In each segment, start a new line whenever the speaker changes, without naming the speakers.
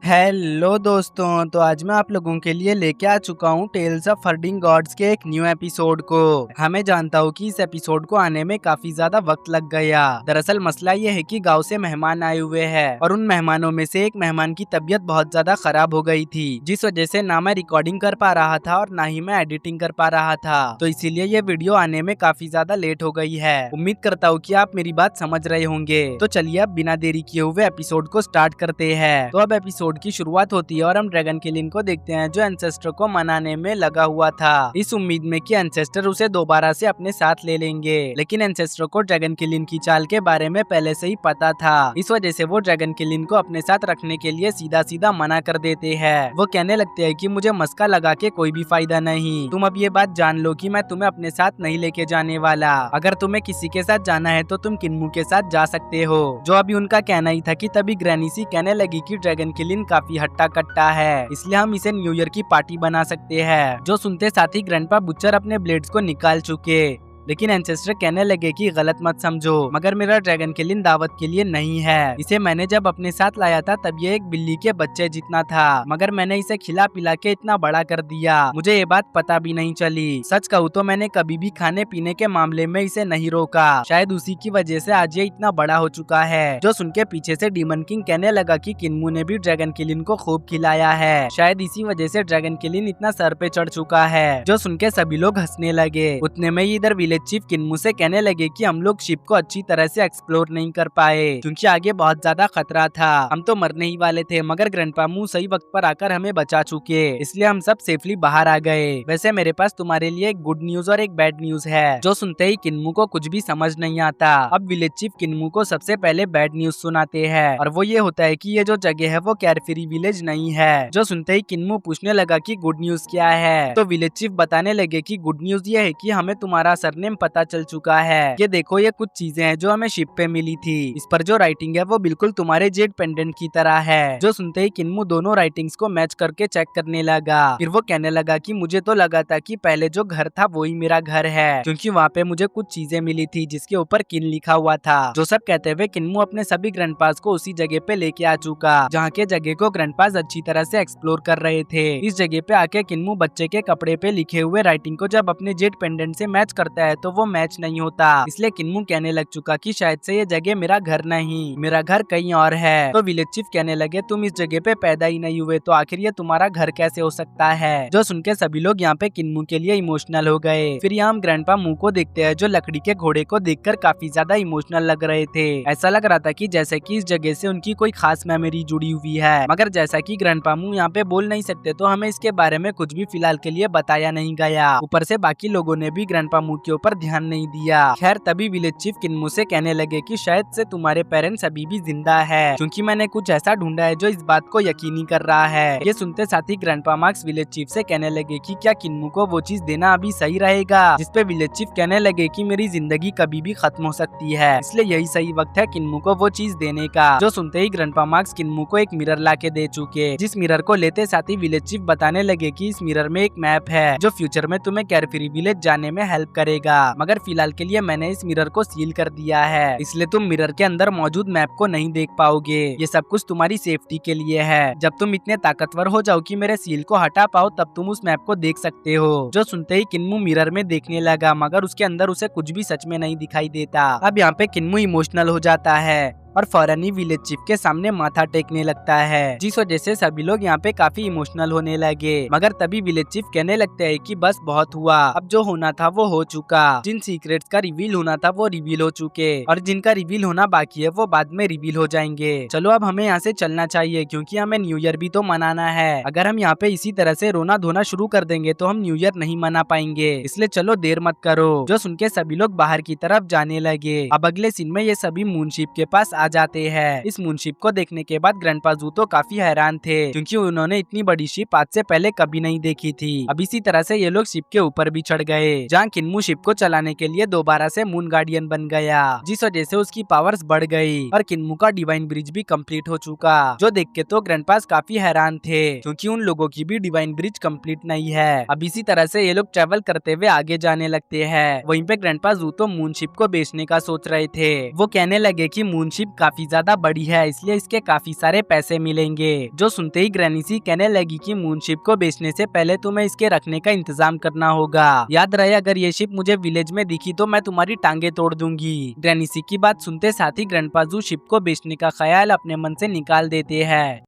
Hello दोस्तों, तो आज मैं आप लोगों के लिए लेके आ चुका हूँ टेल्स ऑफ हर्डिंग गॉड्स के एक न्यू एपिसोड को। हमें जानता हूँ कि इस एपिसोड को आने में काफी ज्यादा वक्त लग गया। दरअसल मसला ये है कि गांव से मेहमान आए हुए हैं और उन मेहमानों में से एक मेहमान की तबीयत बहुत ज्यादा खराब हो गई थी, जिस वजह से ना मैं रिकॉर्डिंग कर पा रहा था और ना ही मैं एडिटिंग कर पा रहा था। तो इसीलिए ये वीडियो आने में काफी ज्यादा लेट हो गई है। उम्मीद करता हूँ कि आप मेरी बात समझ रहे होंगे। तो चलिए अब बिना देरी किए हुए एपिसोड को स्टार्ट करते हैं। तो अब एपिसोड की शुरुआत होती है और हम ड्रैगन किलिंग को देखते हैं, जो एंसेस्टर को मनाने में लगा हुआ था, इस उम्मीद में कि एंसेस्टर उसे दोबारा से अपने साथ ले लेंगे। लेकिन एंसेस्टर को ड्रैगन किलिंग की चाल के बारे में पहले से ही पता था। इस वजह से वो ड्रैगन किलिंग को अपने साथ रखने के लिए सीधा सीधा मना कर देते हैं। वो कहने लगते हैं कि मुझे मस्का लगा के कोई भी फायदा नहीं, तुम अब ये बात जान लो कि मैं तुम्हें अपने साथ नहीं लेके जाने वाला। अगर तुम्हें किसी के साथ जाना है तो तुम किन्मू के साथ जा सकते हो। जो अभी उनका कहना ही था कि तभी ग्रैनी सी कहने लगी कि ड्रैगन किलिंग काफी हट्टा कट्टा है, इसलिए हम इसे न्यू ईयर की पार्टी बना सकते हैं। जो सुनते साथ ही ग्रैंडपा बुच्चर अपने ब्लेड्स को निकाल चुके, लेकिन एंसेस्टर कहने लगे कि गलत मत समझो, मगर मेरा ड्रैगन किलिंग दावत के लिए नहीं है। इसे मैंने जब अपने साथ लाया था तब ये एक बिल्ली के बच्चे जितना था, मगर मैंने इसे खिला पिला के इतना बड़ा कर दिया, मुझे ये बात पता भी नहीं चली। सच कहूँ तो मैंने कभी भी खाने पीने के मामले में इसे नहीं रोका, शायद उसी की वजह से आज ये इतना बड़ा हो चुका है। जो सुन के पीछे से डीमन किंग कहने लगा कि किन्मू ने भी ड्रैगन किलिंग को खूब खिलाया है, शायद इसी वजह से ड्रैगन किलिंग इतना सर पे चढ़ चुका है। जो सुन के सभी लोग हंसने लगे। उतने में इधर विलेज चीफ किन्मू से कहने लगे कि हम लोग शिप को अच्छी तरह से एक्सप्लोर नहीं कर पाए, क्योंकि आगे बहुत ज्यादा खतरा था। हम तो मरने ही वाले थे, मगर ग्रैंडपा मू सही वक्त पर आकर हमें बचा चुके, इसलिए हम सब सेफली बाहर आ गए। वैसे मेरे पास तुम्हारे लिए एक गुड न्यूज और एक बैड न्यूज है। जो सुनते ही किन्मू को कुछ भी समझ नहीं आता। अब विलेज चीफ किन्मू को सबसे पहले बैड न्यूज सुनाते हैं, और वो ये होता है कि ये जो जगह है वो कैरफ्री विलेज नहीं है। जो सुनते ही किन्मू पूछने लगा कि गुड न्यूज क्या है, तो विलेज चीफ बताने लगे कि गुड न्यूज ये है कि हमें तुम्हारा सरनेम पता चल चुका है। ये देखो, ये कुछ चीजें हैं जो हमें शिप पे मिली थी। इस पर जो राइटिंग है वो बिल्कुल तुम्हारे जेड पेंडेंट की तरह है। जो सुनते ही किन्मू दोनों राइटिंग्स को मैच करके चेक करने लगा। फिर वो कहने लगा कि मुझे तो लगा था कि पहले जो घर था वही मेरा घर है, क्योंकि वहाँ पे मुझे कुछ चीजें मिली थी जिसके ऊपर किन लिखा हुआ था। जो सब कहते हुए किन्मू अपने सभी ग्रैंडपास को उसी जगह पे लेके आ चुका, जहाँ के जगह को ग्रैंडपास अच्छी तरह से एक्सप्लोर कर रहे थे। इस जगह पे आके किन्मू बच्चे के कपड़े पे लिखे हुए राइटिंग को जब अपने जेड पेंडेंट से मैच करता है तो वो मैच नहीं होता, इसलिए किन्मू कहने लग चुका कि शायद से ये जगह मेरा घर नहीं, मेरा घर कहीं और है। तो विलेज चीफ कहने लगे तुम इस जगह पे पैदा ही नहीं हुए, तो आखिर ये तुम्हारा घर कैसे हो सकता है। जो सुन के सभी लोग यहाँ पे किन्मू के लिए इमोशनल हो गए। फिर यहाँ हम ग्रैंडपा मू को देखते हैं, जो लकड़ी के घोड़े को देखकर काफी ज्यादा इमोशनल लग रहे थे। ऐसा लग रहा था कि जैसे कि इस जगह से उनकी कोई खास मेमोरी जुड़ी हुई है, मगर जैसा कि ग्रैंडपा मू यहाँ पे बोल नहीं सकते तो हमें इसके बारे में कुछ भी फिलहाल के लिए बताया नहीं गया। ऊपर से बाकी लोगों ने भी ग्रैंडपा मू के ऊपर ध्यान नहीं दिया। खैर तभी विलेज चीफ किन्मू से कहने लगे कि शायद से तुम्हारे पेरेंट्स अभी भी जिंदा है, क्योंकि मैंने कुछ ऐसा ढूंढा है जो इस बात को यकीनी कर रहा है। ये सुनते साथ ही ग्रैंडपा मार्क्स विलेज चीफ से कहने लगे कि क्या किन्मू को वो चीज देना अभी सही रहेगा, जिसपे विलेज चीफ कहने लगे कि मेरी जिंदगी कभी भी खत्म हो सकती है, इसलिए यही सही वक्त है किन्मू को वो चीज देने का। जो सुनते ही ग्रैंडपा मार्क्स किन्मू को एक मिरर ला के दे चुके, जिस मिरर को लेते साथ ही विलेज चीफ बताने लगे कि इस मिरर में एक मैप है जो फ्यूचर में तुम्हें कैरफ्री विलेज जाने में हेल्प करेगा, मगर फिलहाल के लिए मैंने इस मिरर को सील कर दिया है, इसलिए तुम मिरर के अंदर मौजूद मैप को नहीं देख पाओगे। ये सब कुछ तुम्हारी सेफ्टी के लिए है। जब तुम इतने ताकतवर हो जाओ कि मेरे सील को हटा पाओ तब तुम उस मैप को देख सकते हो। जो सुनते ही किन्मू मिरर में देखने लगा, मगर उसके अंदर उसे कुछ भी सच में नहीं दिखाई देता। अब यहाँ पे किन्मू इमोशनल हो जाता है और फौरन ही विलेज चीफ के सामने माथा टेकने लगता है, जिस वजह से सभी लोग यहाँ पे काफी इमोशनल होने लगे। मगर तभी विलेज चीफ कहने लगते हैं कि बस बहुत हुआ, अब जो होना था वो हो चुका। जिन सीक्रेट्स का रिवील होना था वो रिवील हो चुके, और जिनका रिवील होना बाकी है वो बाद में रिवील हो जाएंगे। चलो अब हमें यहाँ से चलना चाहिए, क्योंकि हमें न्यू ईयर भी तो मनाना है। अगर हम यहाँ पे इसी तरह से रोना धोना शुरू कर देंगे तो हम न्यू ईयर नहीं मना पाएंगे, इसलिए चलो देर मत करो। जो सुन के सभी लोग बाहर की तरफ जाने लगे। अब अगले सीन में ये सभी मूनशिप के पास आ जाते हैं। इस मूनशिप को देखने के बाद ग्रैंडपा जू तो काफी हैरान थे, क्योंकि उन्होंने इतनी बड़ी शिप आज से पहले कभी नहीं देखी थी। अब इसी तरह से ये लोग शिप के ऊपर भी चढ़ गए, जहाँ किन्मू शिप को चलाने के लिए दोबारा से मून गार्डियन बन गया, जिस वजह से उसकी पावर्स बढ़ गई और किन्मू का डिवाइन ब्रिज भी कंप्लीट हो चुका। जो देख के तो ग्रैंडपास काफी हैरान थे, क्योंकि उन लोगों की भी डिवाइन ब्रिज कंप्लीट नहीं है। अब इसी तरह से ये लोग ट्रेवल करते हुए आगे जाने लगते हैं। वहीं पे ग्रैंडपा जू तो मूनशिप को बेचने का सोच रहे थे। वो कहने लगे कि मूनशिप शिप काफी ज्यादा बड़ी है, इसलिए इसके काफी सारे पैसे मिलेंगे। जो सुनते ही ग्रैनी कहने लगी कि मून शिप को बेचने से पहले तुम्हें इसके रखने का इंतजाम करना होगा। याद रहे, अगर ये शिप मुझे विलेज में दिखी तो मैं तुम्हारी टांगे तोड़ दूंगी। ग्रैनी की बात सुनते साथ ही ग्रैंडपा जू शिप को बेचने का ख्याल अपने मन से निकाल देते हैं।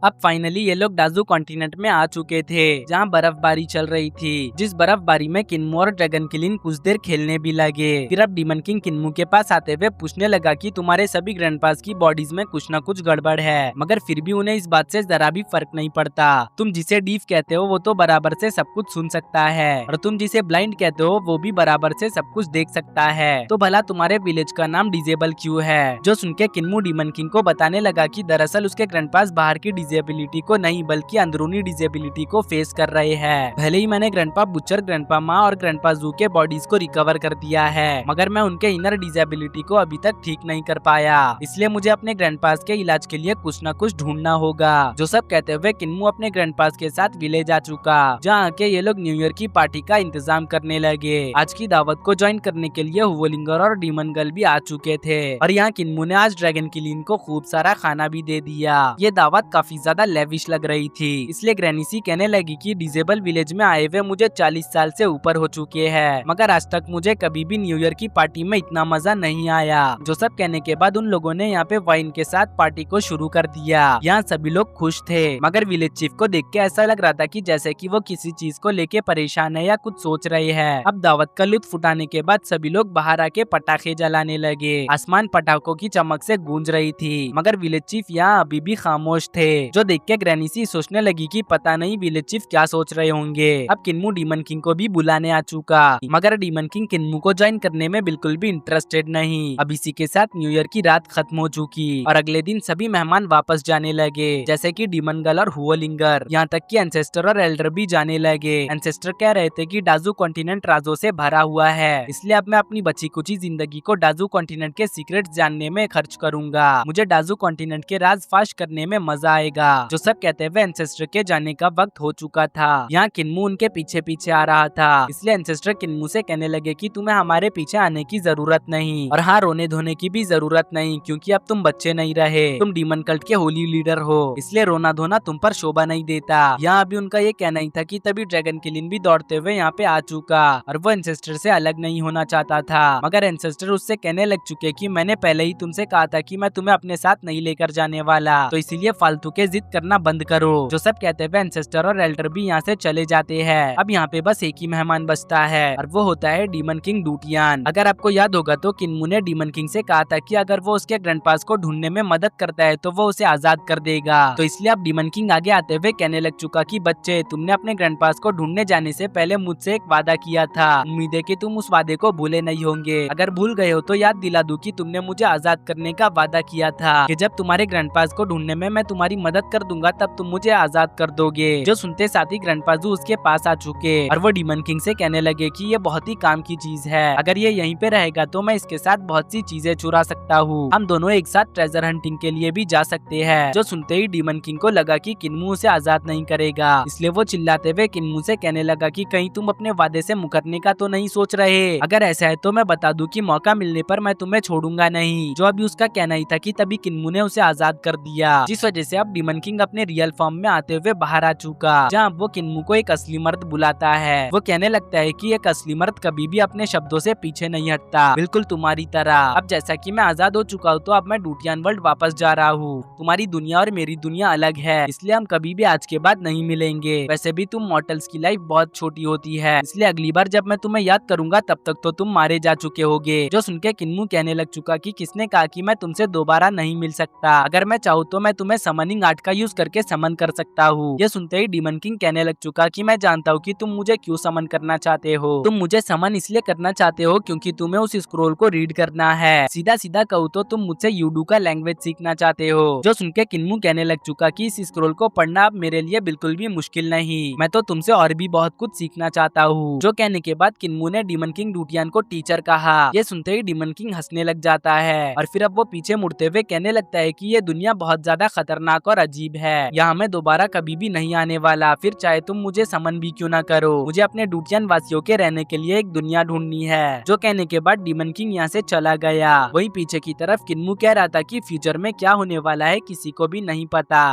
अब फाइनली ये लोग डाजू कॉन्टिनेंट में आ चुके थे, जहाँ बर्फबारी चल रही थी। जिस बर्फबारी में किन्मू और ड्रैगन किलिन कुछ देर खेलने भी लगे। फिर अब डीमन किंग किन्मू के पास आते हुए पूछने लगा कि तुम्हारे सभी ग्रैंडपास की बॉडीज में कुछ न कुछ गड़बड़ है, मगर फिर भी उन्हें इस बात से जरा भी फर्क नहीं पड़ता। तुम जिसे डीफ कहते हो वो तो बराबर से सब कुछ सुन सकता है, और तुम जिसे ब्लाइंड कहते हो वो भी बराबर से सब कुछ देख सकता है। तो भला तुम्हारे विलेज का नाम डिजेबल क्यों है? जो सुन के किन्मू डीमन किंग को बताने लगा कि दरअसल उसके ग्रैंडपास बाहर की डिजेबिलिटी को नहीं बल्कि अंदरूनी डिजेबिलिटी को फेस कर रहे हैं। भले ही मैंने ग्रैंडपा बुचर, ग्रैंडपा माँ और ग्रैंडपा जू के बॉडीज को रिकवर कर दिया है, मगर मैं उनके इनर डिजेबिलिटी को अभी तक ठीक नहीं कर पाया। इसलिए मुझे अपने ग्रैंडपास के इलाज के लिए कुछ न कुछ ढूंढना होगा। जो सब कहते हुए किन्मू अपने ग्रैंडपास के साथ विलेज आ चुका, जहाँ आके ये लोग न्यू ईयर की पार्टी का इंतजाम करने लगे। आज की दावत को ज्वाइन करने के लिए हुवोलिंगर और डीमन गर्ल भी आ चुके थे, और यहाँ किन्मू ने आज ड्रैगन किलिन को खूब सारा खाना भी दे दिया। ये दावत काफी ज्यादा लेविश लग रही थी, इसलिए ग्रैनी कहने लगी कि डिजेबल विलेज में आए हुए मुझे 40 साल से ऊपर हो चुके हैं, मगर आज तक मुझे कभी भी न्यू ईयर की पार्टी में इतना मजा नहीं आया। जो सब कहने के बाद उन लोगों ने यहाँ पे वाइन के साथ पार्टी को शुरू कर दिया। यहाँ सभी लोग खुश थे, मगर विलेज चीफ को देख के ऐसा लग रहा था कि जैसे कि वो किसी चीज को लेके परेशान है या कुछ सोच रहे हैं। अब दावत का लुत्फ उठाने के बाद सभी लोग बाहर आके पटाखे जलाने लगे। आसमान पटाखों की चमक से गूंज रही थी, मगर विलेज चीफ यहाँ अभी भी खामोश थे। जो देख के ग्रैनी सोचने लगी कि पता नहीं विलेज चीफ क्या सोच रहे होंगे। अब किन्मू डीमन किंग को भी बुलाने आ चुका, मगर डीमन किंग किन्मू को ज्वाइन करने में बिल्कुल भी इंटरेस्टेड नहीं। अब इसी के साथ न्यू ईयर की रात खत्म हो चुकी और अगले दिन सभी मेहमान वापस जाने लगे, जैसे कि डीमन गर्ल और हुवोलिंगर। यहाँ तक कि एंसेस्टर और एल्डर भी जाने लगे। एंसेस्टर कह रहे थे कि डाजू कॉन्टिनेंट राजों से भरा हुआ है, इसलिए अब मैं अपनी बची कुची जिंदगी को डाजू कॉन्टिनेंट के सीक्रेट्स जानने में खर्च करूंगा। मुझे डाजू कॉन्टिनेंट के राज फाश करने में मजा आएगा। जो सब कहते हुए एंसेस्टर के जाने का वक्त हो चुका था। यहाँ किन्मू उनके पीछे पीछे आ रहा था, इसलिए एंसेस्टर किन्मू से कहने लगे कि तुम्हें हमारे पीछे आने की जरूरत नहीं, और हाँ, रोने धोने की भी जरूरत नहीं, क्योंकि अब तुम बच्चे नहीं रहे, तुम डीमन कल्ट के होली लीडर हो, इसलिए रोना धोना तुम पर शोभा नहीं देता। यहाँ अभी उनका ये कहना ही था कि तभी ड्रैगन किलिन भी दौड़ते हुए यहाँ पे आ चुका, और वो एंसेस्टर से अलग नहीं होना चाहता था, मगर एंसेस्टर उससे कहने लग चुके कि मैंने पहले ही तुमसे कहा था कि मैं तुम्हें अपने साथ नहीं लेकर जाने वाला, तो इसीलिए फालतू के जिद करना बंद करो। जो सब कहते हुए एंसेस्टर और एल्डर भी यहाँ से चले जाते हैं। अब यहाँ पे बस एक ही मेहमान बचता है, और वो होता है डीमन किंग डूटियान। अगर आपको याद होगा तो किन्मू ने डीमन किंग से कहा था कि अगर वो उसके ग्रैंडपास को ढूंढने में मदद करता है तो वो उसे आजाद कर देगा। तो इसलिए अब डीमन किंग आगे आते हुए कहने लग चुका कि बच्चे, तुमने अपने ग्रैंडपास को ढूंढने जाने से पहले मुझसे एक वादा किया था। उम्मीद है कि तुम उस वादे को भूले नहीं होंगे। अगर भूल गए हो तो याद दिला दूं कि तुमने मुझे आजाद करने का वादा किया था कि जब तुम्हारे ग्रैंडपास को ढूंढने में मैं तुम्हारी मदद कर दूंगा तब तुम मुझे आजाद कर दोगे। जो सुनते साथ ही ग्रैंडपा जू उसके पास आ चुके, और वो डीमन किंग से कहने लगे कि ये बहुत ही काम की चीज है, अगर ये यहीं पे रहेगा तो मैं इसके साथ बहुत सी चीजें चुरा सकता हूँ। हम दोनों एक साथ ट्रेजर हंटिंग के लिए भी जा सकते हैं। जो सुनते ही डीमन किंग को लगा कि किन्मू उसे आजाद नहीं करेगा, इसलिए वो चिल्लाते हुए किन्मू से कहने लगा कि कहीं तुम अपने वादे से मुकरने का तो नहीं सोच रहे? अगर ऐसा है तो मैं बता दूं कि मौका मिलने पर मैं तुम्हें छोड़ूंगा नहीं। जो अभी उसका कहना ही था कि तभी किन्मू ने उसे आजाद कर दिया, जिस वजह से अब डीमन किंग अपने रियल फॉर्म में आते हुए बाहर आ चुका, जहाँ वो किन्मू को एक असली मर्द बुलाता है। वो कहने लगता है कि एक असली मर्द कभी भी अपने शब्दों से पीछे नहीं हटता, बिल्कुल तुम्हारी तरह। अब जैसा कि मैं आजाद हो चुका हूँ तो अब मैं डूटियान वर्ल्ड वापस जा रहा हूँ। तुम्हारी दुनिया और मेरी दुनिया अलग है, इसलिए हम कभी भी आज के बाद नहीं मिलेंगे। वैसे भी तुम मॉर्टल्स की लाइफ बहुत छोटी होती है, इसलिए अगली बार जब मैं तुम्हें याद करूंगा तब तक तो तुम मारे जा चुके होगे। जो सुन के किन्मू कहने लग चुका कि किसने कहा कि मैं तुमसे दोबारा नहीं मिल सकता? अगर मैं चाहूँ तो मैं तुम्हें समनिंग आर्ट का यूज करके समन कर सकता हूँ। ये सुनते ही डीमन किंग कहने लग चुका कि मैं जानता हूँ कि तुम मुझे क्यों समन करना चाहते हो। तुम मुझे समन इसलिए करना चाहते हो क्योंकि तुम्हें उस स्क्रोल को रीड करना है। सीधा सीधा कहूँ तो तुम मुझसे यूडू का लैंग्वेज सीखना चाहते हो। जो सुन के किन्मू कहने लग चुका कि इस स्क्रोल को पढ़ना अब मेरे लिए बिल्कुल भी मुश्किल नहीं, मैं तो तुमसे और भी बहुत कुछ सीखना चाहता हूँ। जो कहने के बाद किन्मू ने डीमन किंग डूटियान को टीचर कहा। ये सुनते ही डीमन किंग हंसने लग जाता है, और फिर अब वो पीछे मुड़ते हुए कहने लगता है कि ये दुनिया बहुत ज्यादा खतरनाक और और अजीब है, यहाँ मैं दोबारा कभी भी नहीं आने वाला, फिर चाहे तुम मुझे समन भी क्यों ना करो। मुझे अपने डूटियन वासियों के रहने के लिए एक दुनिया ढूंढनी है। जो कहने के बाद डीमन किंग यहाँ से चला गया। वहीं पीछे की तरफ किन्मू कह रहा था कि फ्यूचर में क्या होने वाला है किसी को भी नहीं पता।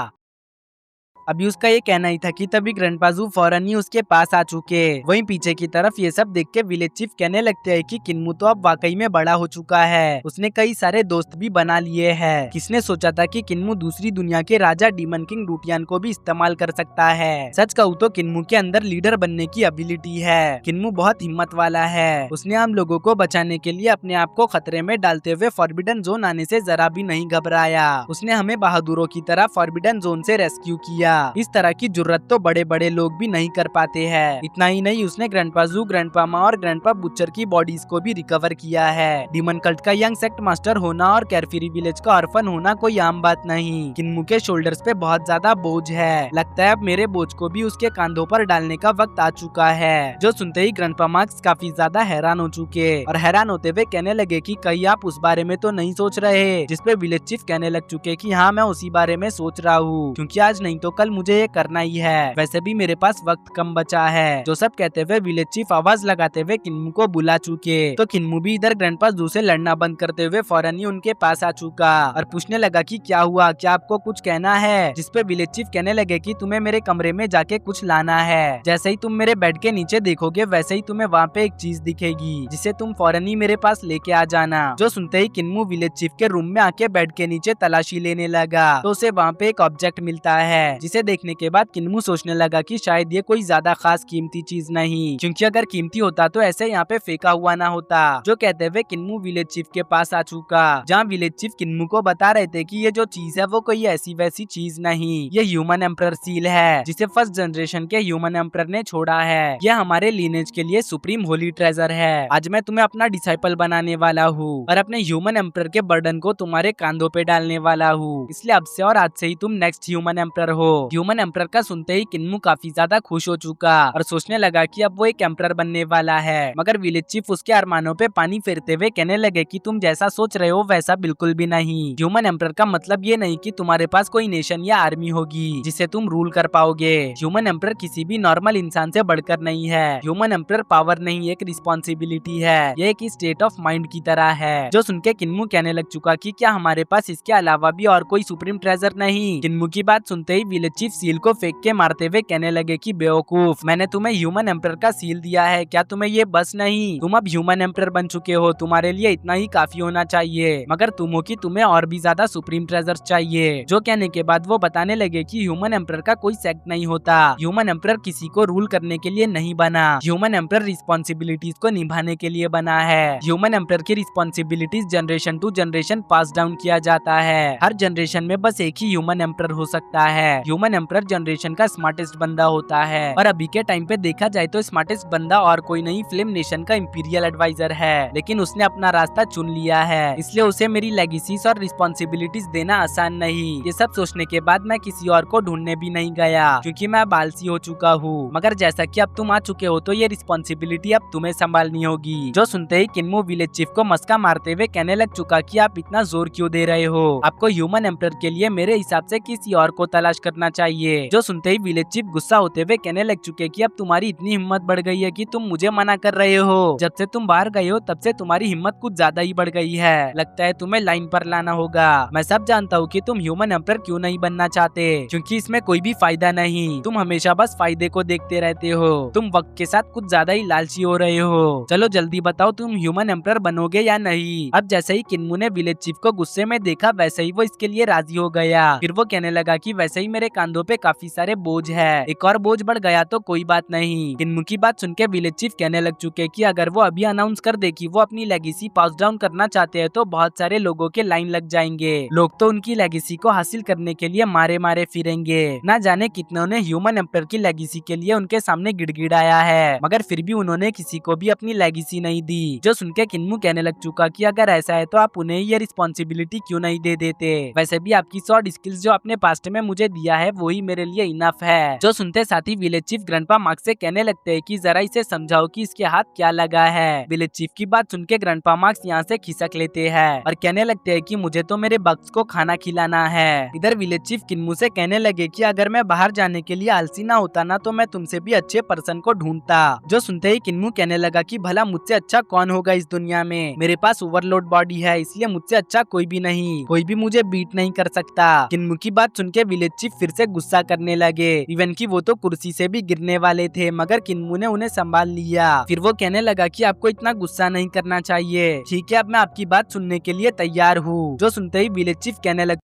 अभी उसका ये कहना ही था कि तभी ग्रैंडपा ज़ू फौरन ही उसके पास आ चुके। वहीं पीछे की तरफ ये सब देख के विलेज चीफ कहने लगते हैं कि किन्मू तो अब वाकई में बड़ा हो चुका है, उसने कई सारे दोस्त भी बना लिए हैं। किसने सोचा था कि किन्मू दूसरी दुनिया के राजा डीमन किंग डूटियान को भी इस्तेमाल कर सकता है। सच कहूँ तो किन्मू के अंदर लीडर बनने की एबिलिटी है। किन्मू बहुत हिम्मत वाला है। उसने आम लोगों को बचाने के लिए अपने आप को खतरे में डालते हुए फॉरबिडन जोन आने से जरा भी नहीं घबराया। उसने हमें बहादुरों की तरह फॉरबिडन जोन से रेस्क्यू किया। इस तरह की जुर्रत तो बड़े बड़े लोग भी नहीं कर पाते हैं। इतना ही नहीं, उसने ग्रैंडपा ज़ू, ग्रैंडपा मा और ग्रैंडपा बुचर की बॉडीज को भी रिकवर किया है। डीमन कल्ट का यंग सेक्ट मास्टर होना और कैरफिरी विलेज का ऑर्फन होना कोई आम बात नहीं। किन्मू के शोल्डर्स पे बहुत ज्यादा बोझ है। लगता है अब मेरे बोझ को भी उसके कांधों पर डालने का वक्त आ चुका है। जो सुनते ही ग्रैंडपा मार्क्स काफी ज्यादा हैरान हो चुके और हैरान होते हुए कहने लगे कि कहीं आप उस बारे में तो नहीं सोच रहे। जिसपे विलेज चीफ कहने लग चुके कि हाँ, मैं उसी बारे में सोच रहा हूँ, क्योंकि आज नहीं तो कल मुझे ये करना ही है। वैसे भी मेरे पास वक्त कम बचा है। जो सब कहते हुए विलेज चीफ आवाज लगाते हुए किन्मू को बुला चुके। तो किन्मू भी इधर ग्रैंडपा ज़ू से लड़ना बंद करते हुए फौरन ही उनके पास आ चुका और पूछने लगा कि क्या हुआ, क्या आपको कुछ कहना है। जिसपे विलेज चीफ कहने लगे कि तुम्हें मेरे कमरे में जाके कुछ लाना है। जैसे ही तुम मेरे बेड के नीचे देखोगे वैसे ही तुम्हें वहाँ पे एक चीज दिखेगी, जिसे तुम फौरन ही मेरे पास लेके आ जाना। जो सुनते ही किन्मू विलेज चीफ के रूम में आके बेड के नीचे तलाशी लेने लगा। तो उसे वहाँ पे एक ऑब्जेक्ट मिलता है, जिसे देखने के बाद किन्मू सोचने लगा कि शायद ये कोई ज्यादा खास कीमती चीज नहीं, क्योंकि अगर कीमती होता तो ऐसे यहाँ पे फेंका हुआ ना होता। जो कहते हुए किन्मू विलेज चीफ के पास आ चुका, जहाँ विलेज चीफ किन्मू को बता रहे थे कि ये जो चीज है वो कोई ऐसी वैसी चीज नहीं, ये ह्यूमन एम्परर सील है, जिसे फर्स्ट जनरेशन के ह्यूमन एम्परर ने छोड़ा है। ये हमारे लीनेज के लिए सुप्रीम होली ट्रेजर है। आज मैं तुम्हें अपना डिसाइपल बनाने वाला हूँ और अपने ह्यूमन एम्परर के बर्डन को तुम्हारे कांधों पे डालने वाला हूँ। इसलिए अब से और आज से ही तुम नेक्स्ट ह्यूमन एम्परर हो। ह्यूमन एम्परर का सुनते ही किन्मू काफी ज्यादा खुश हो चुका और सोचने लगा कि अब वो एक एम्परर बनने वाला है। मगर विलेज चीफ उसके अरमानों पे पानी फेरते हुए कहने लगे कि तुम जैसा सोच रहे हो वैसा बिल्कुल भी नहीं। ह्यूमन एम्परर का मतलब ये नहीं कि तुम्हारे पास कोई नेशन या आर्मी होगी जिसे तुम रूल कर पाओगे। ह्यूमन एम्परर किसी भी नॉर्मल इंसान से बढ़कर नहीं है। ह्यूमन एम्परर पावर नहीं, एक रिस्पॉन्सिबिलिटी है। ये एक स्टेट ऑफ माइंड की तरह है। जो सुन के किन्मू कहने लग चुका कि क्या हमारे पास इसके अलावा भी और कोई सुप्रीम ट्रेजर नहीं। किन्मू की बात सुनते ही विलेज चीफ सील को फेंक के मारते हुए कहने लगे कि बेवकूफ, मैंने तुम्हें ह्यूमन एम्परर का सील दिया है, क्या तुम्हें ये बस नहीं? तुम अब ह्यूमन एम्परर बन चुके हो, तुम्हारे लिए इतना ही काफी होना चाहिए। मगर तुम हो कि तुम्हें और भी ज्यादा सुप्रीम ट्रेजर चाहिए। जो कहने के बाद वो बताने लगे कि ह्यूमन एम्परर का कोई सेक्ट नहीं होता। ह्यूमन एम्परर किसी को रूल करने के लिए नहीं बना। ह्यूमन एम्परर रिस्पॉन्सिबिलिटीज को निभाने के लिए बना है। ह्यूमन एम्परर की responsibilities generation to generation pass down किया जाता है। हर जनरेशन में बस एक ही ह्यूमन एम्परर हो सकता है। ह्यूमन एम्परर जनरेशन का स्मार्टेस्ट बंदा होता है और अभी के टाइम पे देखा जाए तो स्मार्टेस्ट बंदा और कोई नहीं, फिल्म नेशन का इंपीरियल एडवाइजर है। लेकिन उसने अपना रास्ता चुन लिया है, इसलिए उसे मेरी लेगेसीज और रिस्पॉन्सिबिलिटीज देना आसान नहीं। ये सब सोचने के बाद मैं किसी और को ढूंढने भी नहीं गया, क्योंकि मैं आलसी हो चुका हूँ। मगर जैसा कि अब तुम आ चुके हो तो ये रिस्पॉन्सिबिलिटी अब तुम्हें संभालनी होगी। जो सुनते ही किन्मू विलेज चीफ को मस्का मारते हुए कहने लग चुका कि आप इतना जोर क्यों दे रहे हो? आपको ह्यूमन एम्परर के लिए मेरे हिसाब से किसी और को तलाश करना चाहिए। जो सुनते ही विलेज चीफ गुस्सा होते हुए कहने लग चुके कि अब तुम्हारी इतनी हिम्मत बढ़ गई है कि तुम मुझे मना कर रहे हो। जब से तुम बाहर गए हो तब से तुम्हारी हिम्मत कुछ ज्यादा ही बढ़ गई है। लगता है तुम्हें लाइन पर लाना होगा। मैं सब जानता हूँ कि तुम ह्यूमन एम्परर क्यों नहीं बनना चाहते, क्योंकि इसमें कोई भी फायदा नहीं। तुम हमेशा बस फायदे को देखते रहते हो। तुम वक्त के साथ कुछ ज्यादा ही लालची हो रहे हो। चलो जल्दी बताओ, तुम ह्यूमन एम्परर बनोगे या नहीं? अब जैसे ही किन्मू ने विलेज चीफ को गुस्से में देखा वैसे ही वो इसके लिए राजी हो गया। फिर वो कहने लगा कि वैसे ही मेरे कांधों पे काफी सारे बोझ है, एक और बोझ बढ़ गया तो कोई बात नहीं। किन्मू की बात सुन के विलेज चीफ कहने लग चुके कि अगर वो अभी अनाउंस कर दे कि वो अपनी लेगेसी पास डाउन करना चाहते हैं तो बहुत सारे लोगों के लाइन लग जाएंगे। लोग तो उनकी लेगेसी को हासिल करने के लिए मारे मारे फिरेंगे। ना जाने कितनों ने ह्यूमन एम्परर की लेगेसी के लिए उनके सामने गिड़गिड़ाया है, मगर फिर भी उन्होंने किसी को भी अपनी लेगेसी नहीं दी। जो सुन के किन्मू कहने लग चुका कि अगर ऐसा है तो आप उन्हें ये रिस्पॉन्सिबिलिटी क्यों नहीं दे देते? वैसे भी आपकी 100 स्किल्स जो आपने पास्ट में मुझे दिया है वही मेरे लिए इनफ है। जो सुनते साथ ही विलेज चीफ ग्रैंडपा मार्क्स से कहने लगते हैं कि जरा इसे समझाओ कि इसके हाथ क्या लगा है। विलेज चीफ की बात सुन के ग्रैंडपा मार्क्स यहाँ से खिसक लेते हैं और कहने लगते हैं कि मुझे तो मेरे बग्स को खाना खिलाना है। इधर विलेज चीफ किन्मू से कहने लगे कि अगर मैं बाहर जाने के लिए आलसी ना होता ना तो मैं तुमसे भी अच्छे पर्सन को ढूंढता। जो सुनते ही किन्मू कहने लगा कि भला मुझसे अच्छा कौन होगा इस दुनिया में, मेरे पास ओवरलोड बॉडी है इसलिए मुझसे अच्छा कोई भी नहीं, कोई भी मुझे बीट नहीं कर सकता। किन्मू की बात सुन के विलेज चीफ फिर से गुस्सा करने लगे। इवन की वो तो कुर्सी से भी गिरने वाले थे मगर किन्मू ने उन्हें संभाल लिया। फिर वो कहने लगा कि आपको इतना गुस्सा नहीं करना चाहिए, ठीक है अब मैं आपकी बात सुनने के लिए तैयार हूँ। जो सुनते ही विलेज चीफ कहने लगे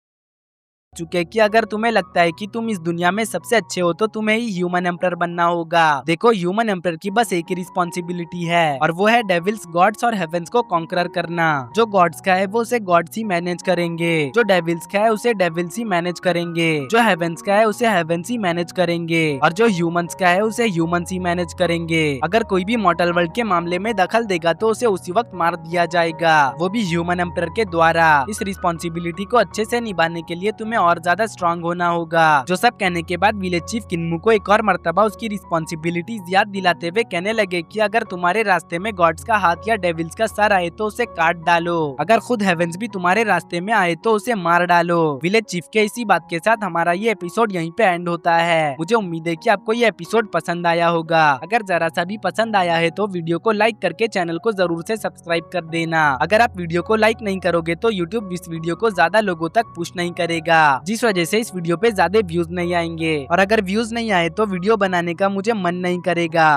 चुके कि अगर तुम्हें लगता है कि तुम इस दुनिया में सबसे अच्छे हो तो तुम्हें ही ह्यूमन एम्परर बनना होगा। देखो ह्यूमन एम्परर की बस एक ही रिस्पॉन्सिबिलिटी है और वो है डेविल्स, गॉड्स और हेवेंस को कॉन्करर करना। जो गॉड्स का है वो उसे गॉड्स ही मैनेज करेंगे, जो डेविल्स का है उसे डेविल्स ही मैनेज करेंगे, जो हेवेंस का है उसे हेवेंस ही मैनेज करेंगे और जो ह्यूमंस का है उसे ह्यूमंस ही मैनेज करेंगे। अगर कोई भी मॉर्टल वर्ल्ड के मामले में दखल देगा तो उसे उसी वक्त मार दिया जाएगा, वो भी ह्यूमन एम्परर के द्वारा। इस रिस्पॉन्सिबिलिटी को अच्छे से निभाने के लिए तुम्हें और ज्यादा स्ट्रांग होना होगा। जो सब कहने के बाद विलेज चीफ किन्मू को एक और मर्तबा उसकी रिस्पॉन्सिबिलिटीज याद दिलाते हुए कहने लगे कि अगर तुम्हारे रास्ते में गॉड्स का हाथ या डेविल्स का सर आए तो उसे काट डालो, अगर खुद हेवेंस भी तुम्हारे रास्ते में आए तो उसे मार डालो। विलेज चीफ के इसी बात के साथ हमारा ये एपिसोड यहीं पे एंड होता है। मुझे उम्मीद है कि आपको ये एपिसोड पसंद आया होगा। अगर जरा सा भी पसंद आया है तो वीडियो को लाइक करके चैनल को जरूर से सब्सक्राइब कर देना। अगर आप वीडियो को लाइक नहीं करोगे तो यूट्यूब इस वीडियो को ज्यादा लोगों तक पुश नहीं करेगा, जिस वजह से इस वीडियो पे ज्यादा व्यूज नहीं आएंगे और अगर व्यूज नहीं आए तो वीडियो बनाने का मुझे मन नहीं करेगा।